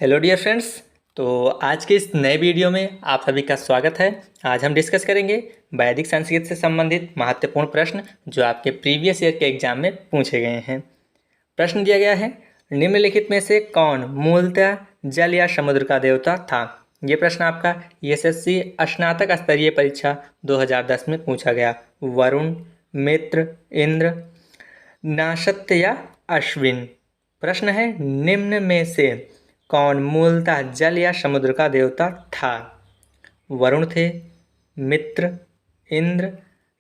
Hello dear friends. तो आज के इस नए वीडियो में आप सभी का स्वागत है। आज हम डिस्कस करेंगे वैदिक संस्कृत से संबंधित महत्वपूर्ण प्रश्न जो आपके प्रीवियस ईयर के एग्जाम में पूछे गए हैं। प्रश्न दिया गया है, निम्नलिखित में से कौन मूलतः जल या समुद्र का देवता था। ये प्रश्न आपका एसएससी स्नातक स्तरीय परीक्षा 2010 में पूछा गया। वरुण, मित्र, इंद्र, नाशत्य या अश्विन। प्रश्न है, निम्न में से कौन मूलतः जल या समुद्र का देवता था। वरुण थे, मित्र, इंद्र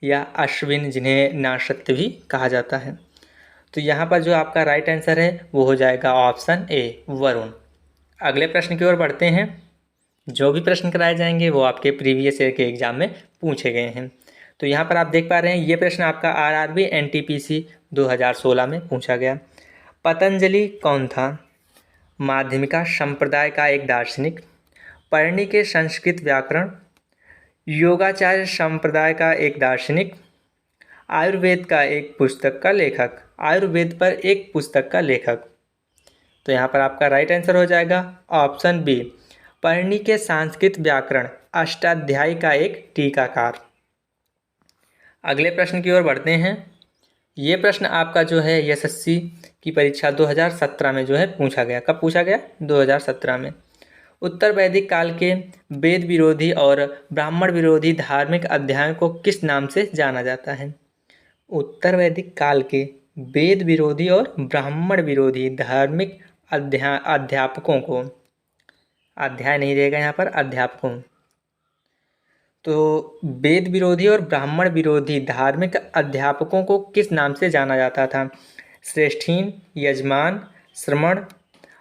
या अश्विन जिन्हें नाशत्य भी कहा जाता है। तो यहाँ पर जो आपका राइट आंसर है वो हो जाएगा ऑप्शन ए, वरुण। अगले प्रश्न की ओर बढ़ते हैं। जो भी प्रश्न कराए जाएंगे वो आपके प्रीवियस ईयर के एग्जाम में पूछे गए हैं। तो यहाँ पर आप देख पा रहे हैं ये प्रश्न आपका आरआरबी एनटीपीसी 2016 में पूछा गया। पतंजलि कौन था। माध्यमिका संप्रदाय का एक दार्शनिक, परणी के संस्कृत व्याकरण, योगाचार्य संप्रदाय का एक दार्शनिक, आयुर्वेद का एक पुस्तक का लेखक। आयुर्वेद पर एक पुस्तक का लेखक। तो यहाँ पर आपका राइट आंसर हो जाएगा ऑप्शन बी, परणी के संस्कृत व्याकरण अष्टाध्यायी का एक टीकाकार। अगले प्रश्न की ओर बढ़ते हैं। ये प्रश्न आपका जो है एसएससी की परीक्षा 2017 में जो है पूछा गया। कब पूछा गया? 2017 में। उत्तर वैदिक काल के वेद विरोधी और ब्राह्मण विरोधी धार्मिक अध्यायों को किस नाम से जाना जाता है। उत्तर वैदिक काल के वेद विरोधी और ब्राह्मण विरोधी धार्मिक अध्यापकों को, अध्याय नहीं रहेगा यहाँ पर, अध्यापकों। तो वेद विरोधी और ब्राह्मण विरोधी धार्मिक अध्यापकों को किस नाम से जाना जाता था। श्रेष्ठीन, यजमान, श्रमण,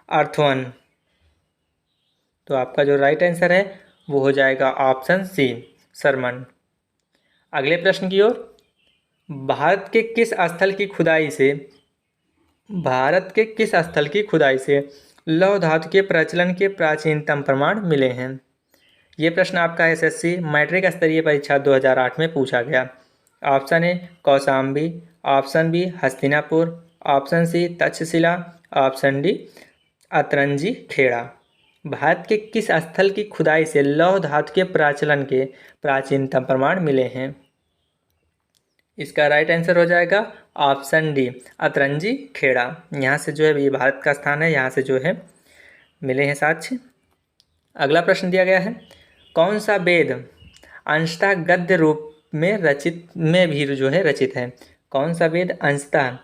अर्थवन। तो आपका जो राइट आंसर है वो हो जाएगा ऑप्शन सी, सरमन। अगले प्रश्न की ओर। भारत के किस स्थल की खुदाई से लौह धातु के प्रचलन के प्राचीनतम प्रमाण मिले हैं। ये प्रश्न आपका एसएससी मैट्रिक स्तरीय परीक्षा 2008 में पूछा गया। Option A Kaushambi, option B Hastinapur, option C Takshashila, option D Atranji Khera. Bharat के किस स्थल की खुदाई से लौह धातु के प्रचलन के प्राचीनतम प्रमाण मिले हैं। इसका राइट आंसर हो जाएगा ऑप्शन डी, अतरंजी खेड़ा। यहाँ से जो है ये भारत का स्थान है, यहाँ से जो है मिले हैं साक्ष्य। अगला प्रश्न दिया गया है, कौन सा वेद अंशतः गद्य रूप में भी जो है रचित है। कौन सा वेद अंशतः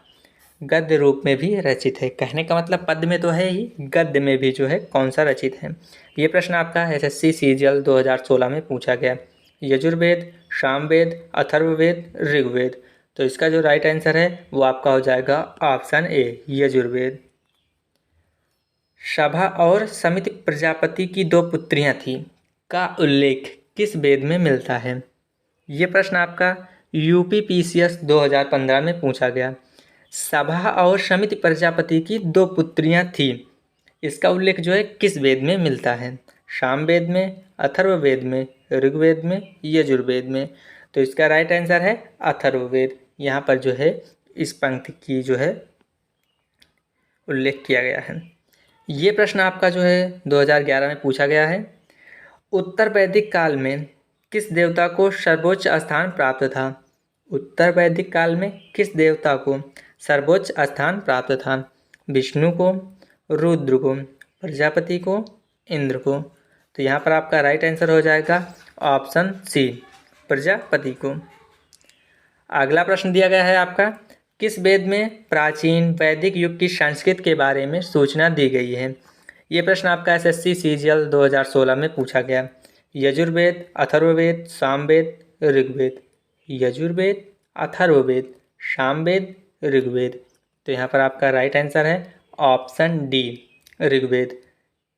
गद्य रूप में भी रचित है। कहने का मतलब पद्य में तो है ही, गद्य में भी जो है कौन सा रचित है। ये प्रश्न आपका एसएससी सीजीएल 2016 में पूछा गया। यजुर्वेद, सामवेद, अथर्ववेद, ऋग्वेद। तो इसका जो राइट आंसर है वो आपका हो जाएगा ऑप्शन ए, यजुर्वेद। सभा और समिति प्रजापति की 2 पुत्रियां थीं का उल्लेख किस वेद में मिलता है। ये प्रश्न आपका यूपीपीसीएस 2015 में पूछा गया। सभा और समिति प्रजापति की 2 पुत्रियां थीं, इसका उल्लेख जो है किस वेद में मिलता है। सामवेद में, अथर्ववेद में, ऋग्वेद में, यजुर्वेद में। तो इसका राइट आंसर है अथर्ववेद। यहाँ पर जो है इस पंक्ति की जो है उल्लेख किया गया है। ये प्रश्न आपका जो है 2011 में पूछा गया है। उत्तर वैदिक काल में किस देवता को सर्वोच्च स्थान प्राप्त था। उत्तर वैदिक काल में किस देवता को सर्वोच्च स्थान प्राप्त था। विष्णु को, रुद्र को, प्रजापति को, इंद्र को। तो यहाँ पर आपका राइट आंसर हो जाएगा ऑप्शन सी, प्रजापति को। अगला प्रश्न दिया गया है आपका, किस वेद में प्राचीन वैदिक युग की संस्कृत के बारे में सूचना दी गई है। ये प्रश्न आपका एसएससी सीजीएल 2016 में पूछा गया। यजुर्वेद, अथर्ववेद, सामवेद, ऋग्वेद। यजुर्वेद, अथर्ववेद, सामवेद, ऋग्वेद। तो यहाँ पर आपका राइट आंसर है ऑप्शन डी, ऋग्वेद।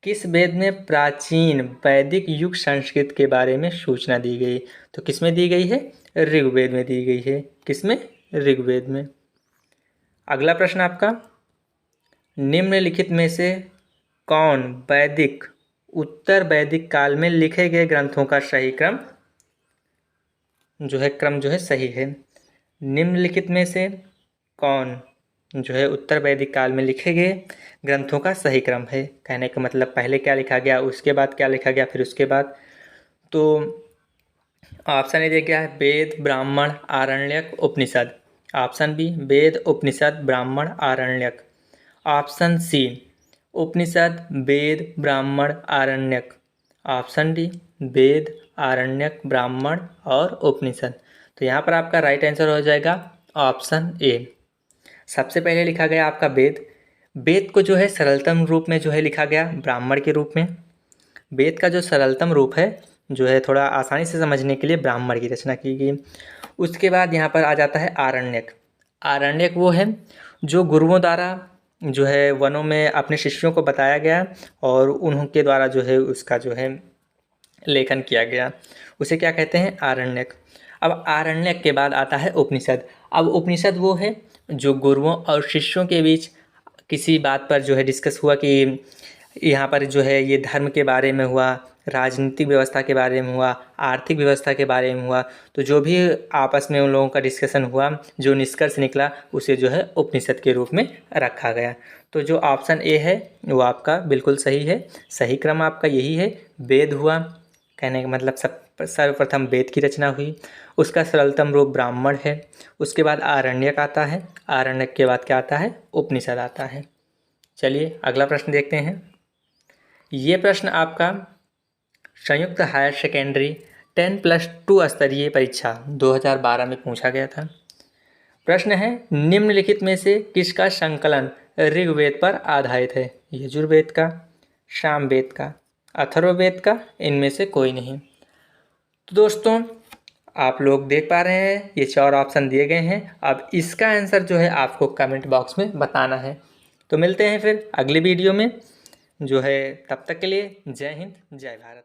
किस वेद में प्राचीन वैदिक युग संस्कृत के बारे में सूचना दी गई। तो किस में दी गई है? ऋग्वेद में दी गई है। किस में? ऋग्वेद में। अगला प्रश्न आपका, निम्नलिखित में से कौन वैदिक उत्तर वैदिक काल में लिखे गए ग्रंथों का सही क्रम जो है सही है। निम्नलिखित में से कौन जो है उत्तर वैदिक काल में लिखे गए ग्रंथों का सही क्रम है। कहने का मतलब पहले क्या लिखा गया, उसके बाद क्या लिखा गया, फिर उसके बाद। तो ऑप्शन ए दिया गया है वेद, ब्राह्मण, आरण्यक, उपनिषद। ऑप्शन बी वेद, उपनिषद, ब्राह्मण, आरण्यक। ऑप्शन सी उपनिषद, वेद, ब्राह्मण, आरण्यक। ऑप्शन डी वेद, आरण्यक, ब्राह्मण और उपनिषद। तो यहाँ पर आपका राइट आंसर हो जाएगा ऑप्शन ए। सबसे पहले लिखा गया आपका वेद। वेद को जो है सरलतम रूप में जो है लिखा गया ब्राह्मण के रूप में। वेद का जो सरलतम रूप है जो है थोड़ा आसानी से समझने के लिए ब्राह्मण की रचना की गई। उसके बाद यहाँ पर आ जाता है आरण्यक। आरण्यक वो है जो गुरुओं द्वारा जो है वनों में अपने शिष्यों को बताया गया और उनके द्वारा जो है उसका जो है लेखन किया गया, उसे क्या कहते हैं, आरण्यक। अब आरण्यक के बाद आता है उपनिषद। अब उपनिषद वो है जो गुरुओं और शिष्यों के बीच किसी बात पर जो है डिस्कस हुआ कि यहाँ पर जो है ये धर्म के बारे में हुआ, राजनीतिक व्यवस्था के बारे में हुआ, आर्थिक व्यवस्था के बारे में हुआ। तो जो भी आपस में उन लोगों का डिस्कशन हुआ, जो निष्कर्ष निकला, उसे जो है उपनिषद के रूप में रखा गया। तो जो ऑप्शन ए है वो आपका बिल्कुल सही है। सही क्रम आपका यही है। वेद हुआ, कहने का मतलब सर्वप्रथम वेद की रचना हुई। उसका सरलतम रूप ब्राह्मण है। उसके बाद आरण्यक आता है। आरण्यक के बाद क्या आता है, उपनिषद आता है। चलिए अगला प्रश्न देखते हैं। ये प्रश्न आपका संयुक्त हायर सेकेंडरी 10+2 स्तरीय परीक्षा 2012 में पूछा गया था। प्रश्न है निम्नलिखित में से किसका संकलन ऋग्वेद पर आधारित है। यजुर्वेद का, सामवेद का, अथर्ववेद का, इनमें से कोई नहीं। तो दोस्तों आप लोग देख पा रहे हैं ये 4 ऑप्शन दिए गए हैं। अब इसका आंसर जो है आपको कमेंट बॉक्स में बताना है। तो मिलते हैं फिर अगली वीडियो में जो है, तब तक के लिए जय हिंद, जय भारत।